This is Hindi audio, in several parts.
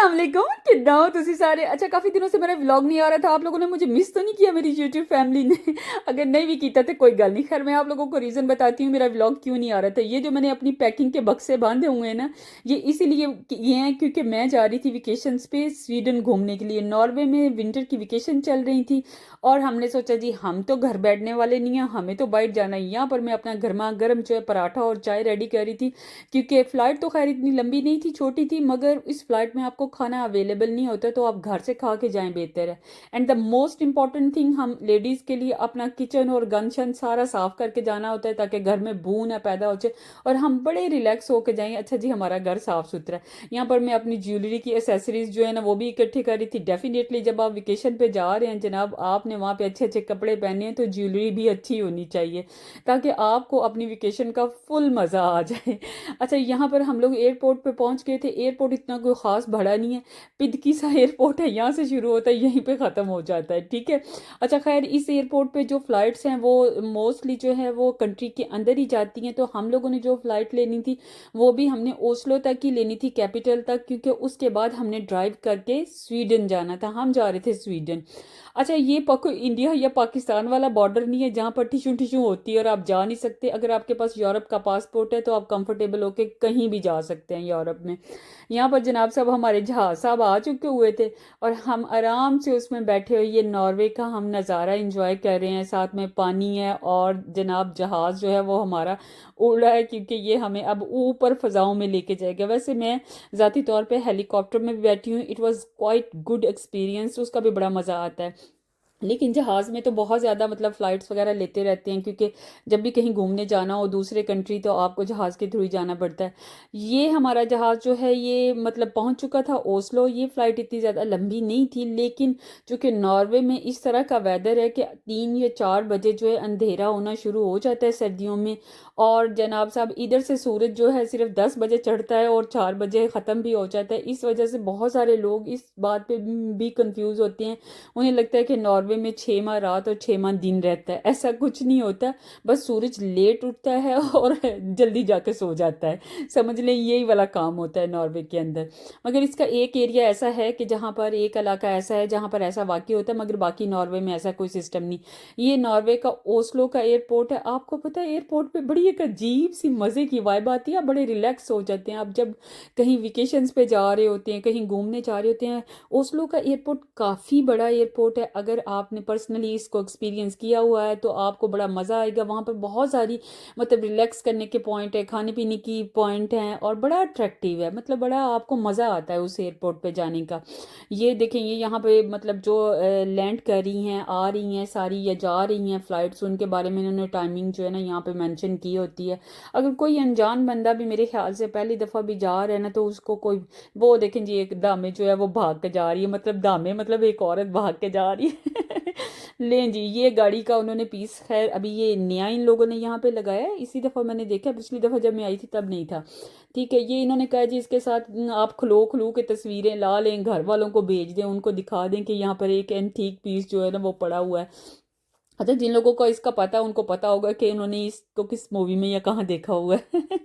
अस्सलाम वालेकुम, कितना हो तुसी सारे। अच्छा, काफ़ी दिनों से मेरा व्लॉग नहीं आ रहा था। आप लोगों ने मुझे मिस तो नहीं किया, मेरी यूट्यूब फैमिली ने? अगर नहीं भी किया तो कोई गल नहीं। खैर, मैं आप लोगों को रीज़न बताती हूँ मेरा व्लॉग क्यों नहीं आ रहा था। ये जो मैंने अपनी पैकिंग के बक्से बांधे हुए हैं ना, ये इसीलिए ये हैं क्योंकि मैं जा रही थी वेकेशंस पे स्वीडन घूमने के लिए। नॉर्वे में विंटर की वेकेशन चल रही थी और हमने सोचा जी हम तो घर बैठने वाले नहीं हैं, हमें तो बाहर जाना है। यहाँ पर मैं अपना गर्मा गर्म जो है पराठा और चाय रेडी कर रही थी, क्योंकि फ़्लाइट तो खैर इतनी लंबी नहीं थी, छोटी थी, मगर इस फ्लाइट में आपको खाना अवेलेबल नहीं होता, तो आप घर से खा के जाएं बेहतर है। And the most important thing, हम लेडीज़ के लिए अपना किचन और गन सारा साफ करके जाना होता है ताकि घर में बू ना पैदा हो जाए और हम बड़े रिलैक्स होकर जाएं। अच्छा जी, हमारा घर साफ सुथरा है। यहाँ पर मैं अपनी ज्वेलरी की एसेसरीज जो है ना वो भी इकट्ठी कर रही थी। डेफिनेटली जब आप वेकेशन पे जा रहे हैं जनाब, आपने वहाँ पे अच्छे अच्छे कपड़े पहने हैं तो ज्वेलरी भी अच्छी होनी चाहिए ताकि आपको अपनी वेकेशन का फुल मज़ा आ जाए। अच्छा, यहाँ पर हम लोग एयरपोर्ट पे पहुँच गए थे। एयरपोर्ट इतना कोई ख़ास बड़ा नहीं है, पिदकी सा एयरपोर्ट है, यहाँ से शुरू होता है यहीं पे ख़त्म हो जाता है, ठीक है। अच्छा खैर, इस एयरपोर्ट पे जो फ़्लाइट्स हैं वो मोस्टली जो है वो कंट्री के अंदर ही जाती हैं। तो हम लोगों ने जो फ़्लाइट लेनी थी वो भी हमने ओस्लो तक ही लेनी थी, कैपिटल तक, क्योंकि उसके बाद हमने ड्राइव करके स्वीडन जाना था। हम जा रहे थे स्वीडन। अच्छा, ये पको इंडिया या पाकिस्तान वाला बॉर्डर नहीं है जहाँ पर टिशू टिशू होती है और आप जा नहीं सकते। अगर आपके पास यूरोप का पासपोर्ट है तो आप कंफर्टेबल होके कहीं भी जा सकते हैं यूरोप में। यहाँ पर जनाब साहब हमारे जहाज साहब आ चुके हुए थे और हम आराम से उसमें बैठे हुए ये नॉर्वे का हम नज़ारा इंजॉय कर रहे हैं। साथ में पानी है और जनाब जहाज़ जो है वो हमारा उड़ रहा है, क्योंकि ये हमें अब ऊपर फ़ज़ाओं में लेके जाएगा। वैसे मैं ज़ाती तौर पे हेलीकॉप्टर में भी बैठी हूँ। It was quite good experience, उसका भी बड़ा मज़ा आता है। लेकिन जहाज़ में तो बहुत ज़्यादा मतलब फ़्लाइट्स वगैरह लेते रहते हैं, क्योंकि जब भी कहीं घूमने जाना हो दूसरे कंट्री तो आपको जहाज़ के थ्रू ही जाना पड़ता है। ये हमारा जहाज़ जो है ये मतलब पहुंच चुका था ओस्लो। ये फ़्लाइट इतनी ज़्यादा लंबी नहीं थी, लेकिन चूँकि नॉर्वे में इस तरह का वेदर है कि 3 या 4 बजे जो है अंधेरा होना शुरू हो जाता है सर्दियों में। और जनाब साहब इधर से सूरज जो है सिर्फ 10 बजे चढ़ता है और 4 बजे ख़त्म भी हो जाता है। इस वजह से बहुत सारे लोग इस बात पे भी कंफ्यूज होते हैं। उन्हें लगता है कि नॉर्वे में 6 माह रात और 6 माह दिन रहता है। ऐसा कुछ नहीं होता, बस सूरज लेट उठता है और जल्दी जाके सो जाता है। समझ लें यही वाला काम होता है नॉर्वे के अंदर। मगर इसका एक एरिया ऐसा है कि जहाँ पर एक इलाका ऐसा है जहाँ पर ऐसा वाकई होता है, मगर बाकी नॉर्वे में ऐसा कोई सिस्टम नहीं। ये नॉर्वे का ओस्लो का एयरपोर्ट है। आपको पता है एयरपोर्ट पे बड़ी एक अजीब सी मज़े की वाइब आती है, आप बड़े रिलैक्स हो जाते हैं। आप जब कहीं वेकेशंस पे जा रहे होते हैं, कहीं घूमने जा रहे होते हैं, ओस्लो का एयरपोर्ट काफ़ी बड़ा एयरपोर्ट है। अगर आपने पर्सनली इसको एक्सपीरियंस किया हुआ है तो आपको बड़ा मज़ा आएगा। वहाँ पर बहुत सारी मतलब रिलैक्स करने के पॉइंट है, खाने पीने की पॉइंट हैं और बड़ा अट्रैक्टिव है। मतलब बड़ा आपको मज़ा आता है उस एयरपोर्ट पे जाने का। ये देखें, ये यहाँ पे मतलब जो लैंड कर रही हैं, आ रही हैं सारी या जा रही हैं फ़्लाइट्स, उनके बारे में इन्होंने टाइमिंग जो है ना यहाँ पे मेंशन की होती है। अगर कोई अनजान बंदा भी मेरे ख्याल से पहली दफ़ा भी जा रहा है ना तो उसको कोई, वो देखें जी एक दामे जो है वो भाग के जा रही है, मतलब दामे मतलब एक औरत भाग के जा रही है। लें जी, ये गाड़ी का उन्होंने पीस, खैर अभी ये नया इन लोगों ने यहाँ पे लगाया है। इसी दफ़ा मैंने देखा, पिछली दफ़ा जब मैं आई थी तब नहीं था। ठीक है, ये इन्होंने कहा जी इसके साथ आप खलो खलो के तस्वीरें ला लें, घर वालों को भेज दें, उनको दिखा दें कि यहाँ पर एक एंटीक पीस जो है ना वो पड़ा हुआ है। अच्छा, जिन लोगों को इसका पता उनको पता होगा कि उन्होंने इसको किस मूवी में या कहाँ देखा हुआ है।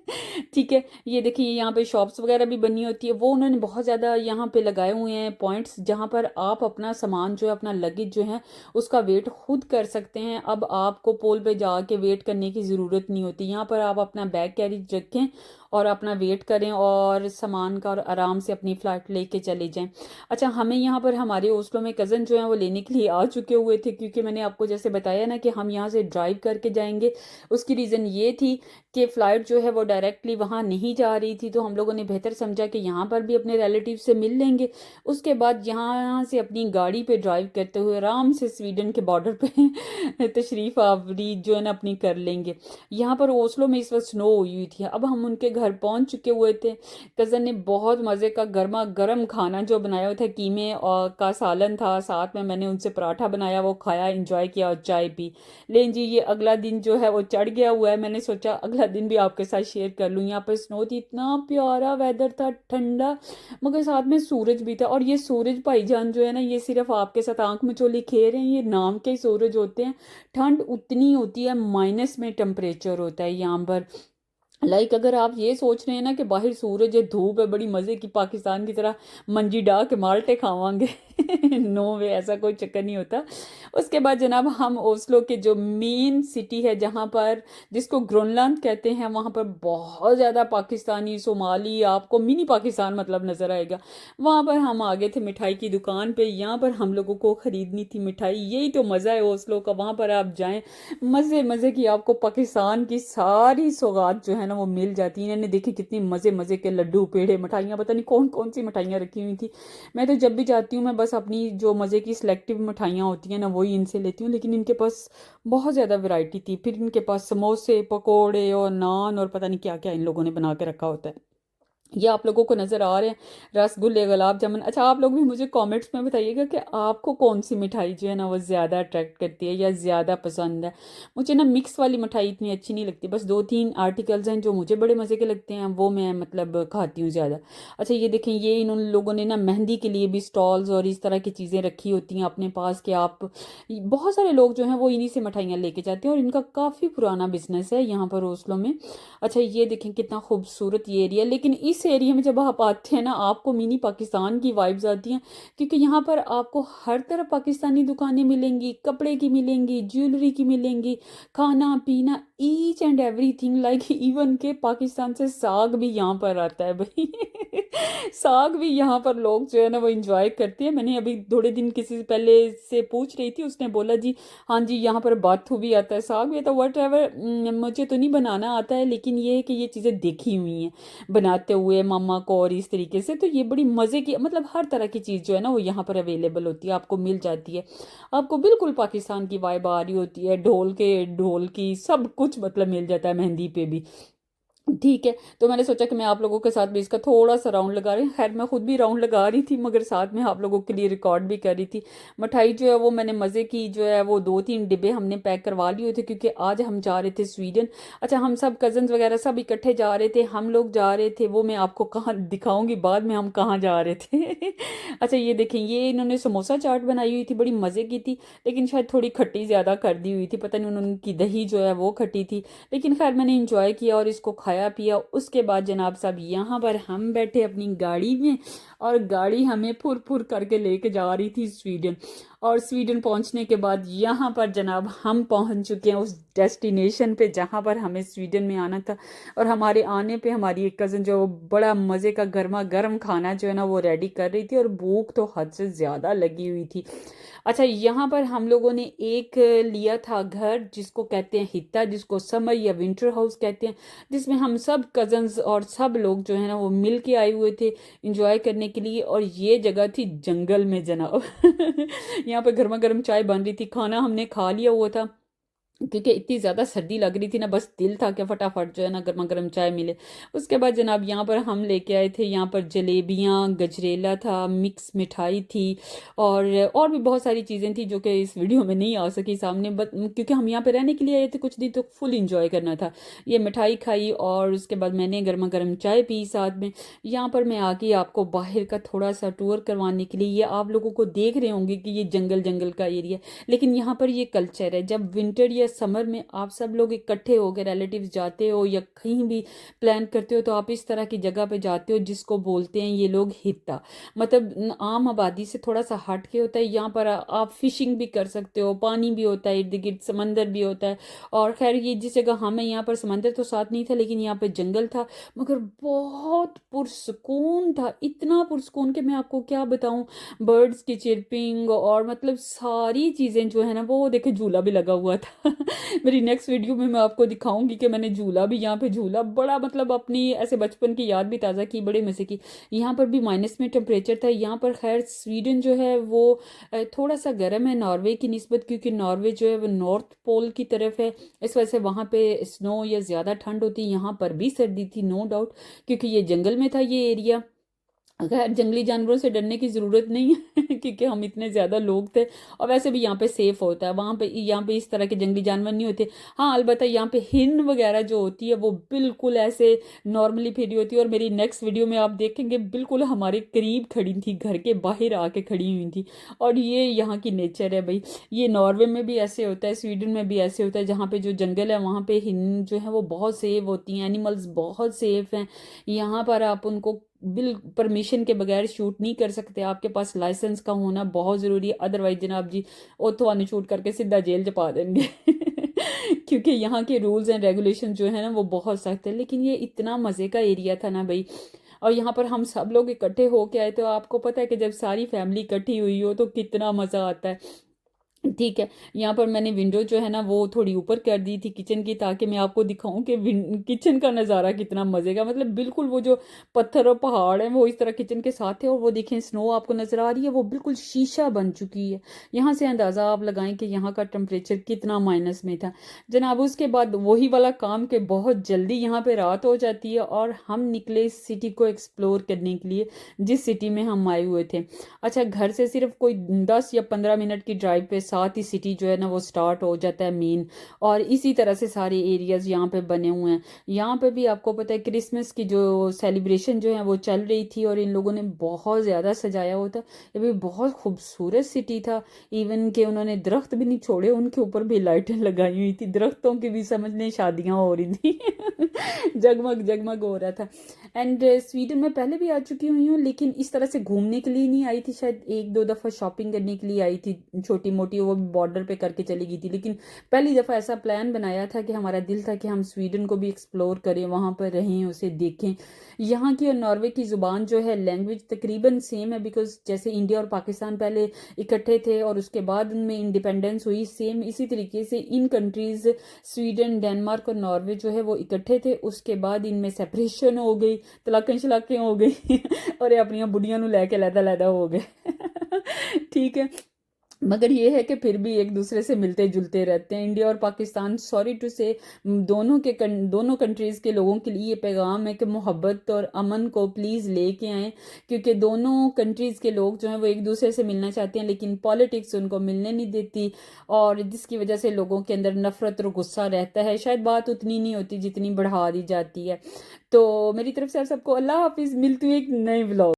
ठीक है, ये देखिए यहाँ पे शॉप्स वगैरह भी बनी होती है। वो उन्होंने बहुत ज़्यादा यहाँ पे लगाए हुए हैं पॉइंट्स जहाँ पर आप अपना सामान जो है, अपना लगेज जो है उसका वेट खुद कर सकते हैं। अब आपको पोल पे जाके वेट करने की ज़रूरत नहीं होती। यहाँ पर आप अपना बैग कैरी रखें और अपना वेट करें और सामान का और आराम से अपनी फ़्लाइट लेके चले जाएं। अच्छा, हमें यहाँ पर हमारे ओस्लो में कज़न जो हैं वो लेने के लिए आ चुके हुए थे, क्योंकि मैंने आपको जैसे बताया ना कि हम यहाँ से ड्राइव करके जाएंगे। उसकी रीज़न ये थी कि फ़्लाइट जो है वो डायरेक्टली वहाँ नहीं जा रही थी, तो हम लोगों ने बेहतर समझा कि यहाँ पर भी अपने रिलेटिव से मिल लेंगे। उसके बाद यहाँ से अपनी गाड़ी पे ड्राइव करते हुए आराम से स्वीडन के बॉर्डर पे तशरीफ़ आवरी जो है ना अपनी कर लेंगे। यहाँ पर ओस्लो में इस वक्त स्नो हुई हुई थी। अब हम उनके घर पहुँच चुके हुए थे। कज़न ने बहुत मज़े का गर्मा गर्म खाना जो बनाया हुआ था, कीमे और का सालन था, साथ में मैंने उनसे पराठा बनाया, वो खाया, इंजॉय किया और चाय पी। लेकिन जी ये अगला दिन जो है वो चढ़ गया हुआ है। मैंने सोचा अगला दिन भी आपके साथ शेयर कर लूँ। यहाँ पर स्नो थी, इतना प्यारा वेदर था, ठंडा, मगर साथ में सूरज भी था। और ये सूरज भाईजान जो है ना ये सिर्फ आपके साथ आंख मिचौली खेल रहे हैं, ये नाम के ही सूरज होते हैं। ठंड उतनी होती है, माइनस में टेम्परेचर होता है यहाँ पर। अगर आप ये सोच रहे हैं ना कि बाहर सूरज है, धूप है, बड़ी मज़े की पाकिस्तान की तरह मंजी डा के माल्टे खावांगे नो वे, ऐसा कोई चक्कर नहीं होता। उसके बाद जनाब हम ओस्लो के जो मेन सिटी है, जहाँ पर जिसको ग्रोनलैंड कहते हैं, वहाँ पर बहुत ज़्यादा पाकिस्तानी, सोमाली, आपको मिनी पाकिस्तान मतलब नज़र आएगा। वहाँ पर हम आ गए थे मिठाई की दुकान पे। यहाँ पर हम लोगों को ख़रीदनी थी मिठाई। यही तो मज़ा है ओस्लो का, वहाँ पर आप जाएं, मज़े मज़े की आपको पाकिस्तान की सारी सौगात जो है ना वो मिल जाती है। इन्होंने देखी कितनी मज़े मज़े के लड्डू, पेड़े, मिठाइयाँ, पता नहीं कौन कौन सी मिठाइयाँ रखी हुई थी। मैं तो जब भी जाती हूँ मैं बस अपनी जो मज़े की सिलेक्टिव मिठाइयाँ होती हैं ना वही इनसे लेती हूँ, लेकिन इनके पास बहुत ज़्यादा वैरायटी थी। फिर इनके पास समोसे, पकोड़े और नान और पता नहीं क्या क्या इन लोगों ने बना के रखा होता है। ये आप लोगों को नज़र आ रहे हैं रसगुल्ले, गुलाब जामुन। अच्छा, आप लोग भी मुझे कमेंट्स में बताइएगा कि आपको कौन सी मिठाई जो है ना वो ज़्यादा अट्रैक्ट करती है या ज़्यादा पसंद है। मुझे ना मिक्स वाली मिठाई इतनी अच्छी नहीं लगती। बस दो तीन आर्टिकल्स हैं जो मुझे बड़े मज़े के लगते हैं, वो मैं मतलब खाती हूँ ज़्यादा। अच्छा, ये देखें, ये इन लोगों ने ना मेहंदी के लिए भी स्टॉल्स और इस तरह की चीज़ें रखी होती हैं अपने पास, कि आप, बहुत सारे लोग जो हैं वो इन्हीं से मिठाइयाँ लेके जाते हैं और इनका काफ़ी पुराना बिजनेस है यहाँ पर ओस्लो में। अच्छा, ये देखें कितना खूबसूरत ये एरिया। लेकिन इस एरिया में जब आप आते हैं ना, आपको मिनी पाकिस्तान की वाइब्स आती हैं, क्योंकि यहाँ पर आपको हर तरफ पाकिस्तानी दुकानें मिलेंगी, कपड़े की मिलेंगी, ज्वेलरी की मिलेंगी, खाना पीना, each and everything, like even के पाकिस्तान से साग भी यहाँ पर आता है भाई साग भी यहाँ पर लोग जो है ना वो इंजॉय करते हैं। मैंने अभी थोड़े दिन किसी से पहले से पूछ रही थी, उसने बोला जी हाँ जी, यहाँ पर बाथू भी आता है, साग भी आता है, वट एवर। मुझे तो नहीं बनाना आता है, लेकिन ये है कि ये चीज़ें देखी हुई हैं बनाते हुए मामा को, और इस तरीके से तो ये बड़ी मज़े की, मतलब हर तरह की चीज़ जो है ना वो यहाँ पर अवेलेबल होती है, आपको मिल जाती है। आपको बिल्कुल पाकिस्तान की वाइब आ रही होती है, ढोल की सब कुछ मतलब मिल जाता है मेहंदी पे भी। ठीक है, तो मैंने सोचा कि मैं आप लोगों के साथ भी इसका थोड़ा सा राउंड लगा रही हूँ। खैर मैं खुद भी राउंड लगा रही थी, मगर साथ में आप लोगों के लिए रिकॉर्ड भी कर रही थी। मिठाई जो है वो मैंने मज़े की जो है वो दो तीन डिब्बे हमने पैक करवा लिए थे, क्योंकि आज हम जा रहे थे स्वीडन। अच्छा, हम सब कजन्स वगैरह सब इकट्ठे जा रहे थे, हम लोग जा रहे थे, वो मैं आपको कहाँ दिखाऊंगी बाद में हम कहाँ जा रहे थे अच्छा, ये देखें, ये इन्होंने समोसा चाट बनाई हुई थी, बड़ी मज़े की थी, लेकिन शायद थोड़ी खट्टी ज़्यादा कर दी हुई थी, पता नहीं उनकी दही जो है वो खट्टी थी। लेकिन खैर मैंने इंजॉय किया और इसको खाया पिया। उसके बाद जनाब साहब यहाँ पर हम बैठे अपनी गाड़ी में, और गाड़ी हमें फुर फुर करके लेके जा रही थी स्वीडन। और स्वीडन पहुंचने के बाद यहाँ पर जनाब हम पहुंच चुके हैं उस डेस्टिनेशन पे जहाँ पर हमें स्वीडन में आना था। और हमारे आने पे हमारी एक कज़न जो बड़ा मज़े का गर्मा गर्म खाना जो है ना वो रेडी कर रही थी, और भूख तो हद से ज़्यादा लगी हुई थी। अच्छा, यहाँ पर हम लोगों ने एक लिया था घर, जिसको कहते हैं हित्ता, जिसको समर या विंटर हाउस कहते हैं, जिसमें हम सब कजन्स और सब लोग जो है ना वो मिल के आए हुए थे इंजॉय करने के लिए। और ये जगह थी जंगल में जनाब यहाँ पर गर्मा गर्म चाय बन रही थी, खाना हमने खा लिया हुआ था, क्योंकि इतनी ज़्यादा सर्दी लग रही थी ना, बस दिल था कि फटाफट जो है ना गर्मा गर्म चाय मिले। उसके बाद जनाब यहाँ पर हम लेके आए थे, यहाँ पर जलेबियाँ, गजरेला था, मिक्स मिठाई थी, और भी बहुत सारी चीज़ें थी जो कि इस वीडियो में नहीं आ सकी सामने, बट क्योंकि हम यहाँ पे रहने के लिए आए थे कुछ दिन, तो फुल इंजॉय करना था। ये मिठाई खाई और उसके बाद मैंने गर्मा गर्म चाय पी साथ में। यहाँ पर मैं आ गई आपको बाहर का थोड़ा सा टूर करवाने के लिए। ये आप लोगों को देख रहे होंगे कि ये जंगल जंगल का एरिया, लेकिन यहाँ पर ये कल्चर है, जब विंटर या समर में आप सब लोग इकट्ठे हो गए, रिलेटिव्स जाते हो या कहीं भी प्लान करते हो, तो आप इस तरह की जगह पे जाते हो जिसको बोलते हैं ये लोग हित्ता। मतलब आम आबादी से थोड़ा सा हट के होता है। यहाँ पर आप फिशिंग भी कर सकते हो, पानी भी होता है, इर्द गिर्द समंदर भी होता है। और खैर ये जिस जगह हमें, यहाँ पर समंदर तो साथ नहीं था, लेकिन यहाँ पर जंगल था, मगर बहुत पुरसकून था, इतना पुरसकून कि मैं आपको क्या बताऊं। बर्ड्स की चिरपिंग और मतलब सारी चीज़ें जो है ना वो देखे, झूला भी लगा हुआ था मेरी नेक्स्ट वीडियो में मैं आपको दिखाऊंगी कि मैंने झूला भी यहाँ पे झूला, बड़ा मतलब अपनी ऐसे बचपन की याद भी ताज़ा की, बड़े मज़े की। यहाँ पर भी माइनस में टेम्परेचर था। यहाँ पर खैर स्वीडन जो है वो थोड़ा सा गर्म है नॉर्वे की निस्बत, क्योंकि नॉर्वे जो है वो नॉर्थ पोल की तरफ है, इस वजह से वहाँ पे स्नो या ज़्यादा ठंड होती है। यहाँ पर भी सर्दी थी नो डाउट, क्योंकि ये जंगल में था ये एरिया। खैर जंगली जानवरों से डरने की ज़रूरत नहीं है क्योंकि हम इतने ज़्यादा लोग थे और वैसे भी यहाँ पे सेफ होता है। वहाँ पे यहाँ पे इस तरह के जंगली जानवर नहीं होते। हाँ अलबत्ता यहाँ पे हिरन वगैरह जो होती है वो बिल्कुल ऐसे नॉर्मली फिरी होती है, और मेरी नेक्स्ट वीडियो में आप देखेंगे बिल्कुल हमारे करीब खड़ी थी, घर के बाहर आके खड़ी हुई थी। और ये यहाँ की नेचर है भाई। ये नॉर्वे में भी ऐसे होता है, स्वीडन में भी ऐसे होता है। जहाँ पे जो जंगल है वहाँ पे हिरन जो है वो बहुत सेफ होती हैं, एनिमल्स बहुत सेफ हैं। यहाँ पर आप उनको बिल परमिशन के बगैर शूट नहीं कर सकते, आपके पास लाइसेंस का होना बहुत ज़रूरी है। अदरवाइज जनाब जी वो तो शूट करके सीधा जेल चपा देंगे क्योंकि यहाँ के रूल्स एंड रेगुलेशन जो है ना वो बहुत सख्त है। लेकिन ये इतना मज़े का एरिया था ना भाई। और यहाँ पर हम सब लोग इकट्ठे होके आए, तो आपको पता है कि जब सारी फैमिली इकट्ठी हुई हो तो कितना मज़ा आता है। ठीक है, यहाँ पर मैंने विंडो जो है ना वो थोड़ी ऊपर कर दी थी किचन की, ताकि मैं आपको दिखाऊं कि किचन का नज़ारा कितना मज़े का, मतलब बिल्कुल वो जो पत्थर और पहाड़ हैं वो इस तरह किचन के साथ है। और वो देखें स्नो आपको नज़र आ रही है, वो बिल्कुल शीशा बन चुकी है। यहाँ से अंदाज़ा आप लगाएं कि यहाँ का टेम्परेचर कितना माइनस में था जनाब। उसके बाद वही वाला काम कि बहुत जल्दी यहाँ पे रात हो जाती है और हम निकले इस सिटी को एक्सप्लोर करने के लिए, जिस सिटी में हम आए हुए थे। अच्छा, घर से सिर्फ कोई 10 या 15 मिनट की ड्राइव पे साथ ही सिटी जो है ना वो स्टार्ट हो जाता है मेन। और इसी तरह से सारे एरियाज यहाँ पे बने हुए हैं। यहाँ पे भी आपको पता है क्रिसमस की जो सेलिब्रेशन जो है वो चल रही थी, और इन लोगों ने बहुत ज़्यादा सजाया हुआ था। ये भी बहुत खूबसूरत सिटी था। इवन के उन्होंने दरख्त भी नहीं छोड़े, उनके ऊपर भी लाइटें लगाई हुई थी, दरख्तों की भी समझ नहीं शादियाँ हो रही थी जगमग जगमग हो रहा था। एंड स्वीडन में पहले भी आ चुकी हुई हूँ, लेकिन इस तरह से घूमने के लिए नहीं आई थी, शायद एक दो दफ़ा शॉपिंग करने के लिए आई थी छोटी मोटी, वो भी बॉर्डर पे करके चली गई थी। लेकिन पहली दफ़ा ऐसा प्लान बनाया था कि हमारा दिल था कि हम स्वीडन को भी एक्सप्लोर करें, वहाँ पर रहें, उसे देखें। यहाँ की और नॉर्वे की ज़ुबान जो है, लैंग्वेज तकरीबन सेम है, बिकॉज जैसे इंडिया और पाकिस्तान पहले इकट्ठे थे और उसके बाद उनमें इंडिपेंडेंस हुई, सेम इसी तरीके से इन कंट्रीज़ स्वीडन, डेनमार्क और नॉर्वे जो है वो इकट्ठे थे। उसके बाद इनमें सेपरेशन हो गई, तलाकें शलाकें हो गई और ये अपनी बुढ़िया नू लैके लैदा लैदा हो गए ठीक है। मगर ये है कि फिर भी एक दूसरे से मिलते जुलते रहते हैं। इंडिया और पाकिस्तान, सॉरी टू से, दोनों कंट्रीज़ के लोगों के लिए ये पैगाम है कि मोहब्बत और अमन को प्लीज़ लेके आएँ। क्योंकि दोनों कंट्रीज़ के लोग जो हैं वो एक दूसरे से मिलना चाहते हैं, लेकिन पॉलिटिक्स उनको मिलने नहीं देती, और जिसकी वजह से लोगों के अंदर नफरत और गुस्सा रहता है। शायद बात उतनी नहीं होती जितनी बढ़ा दी जाती है। तो मेरी तरफ से आप सबको अल्लाह हाफिज़, मिलती हूँ एक नए व्लॉग।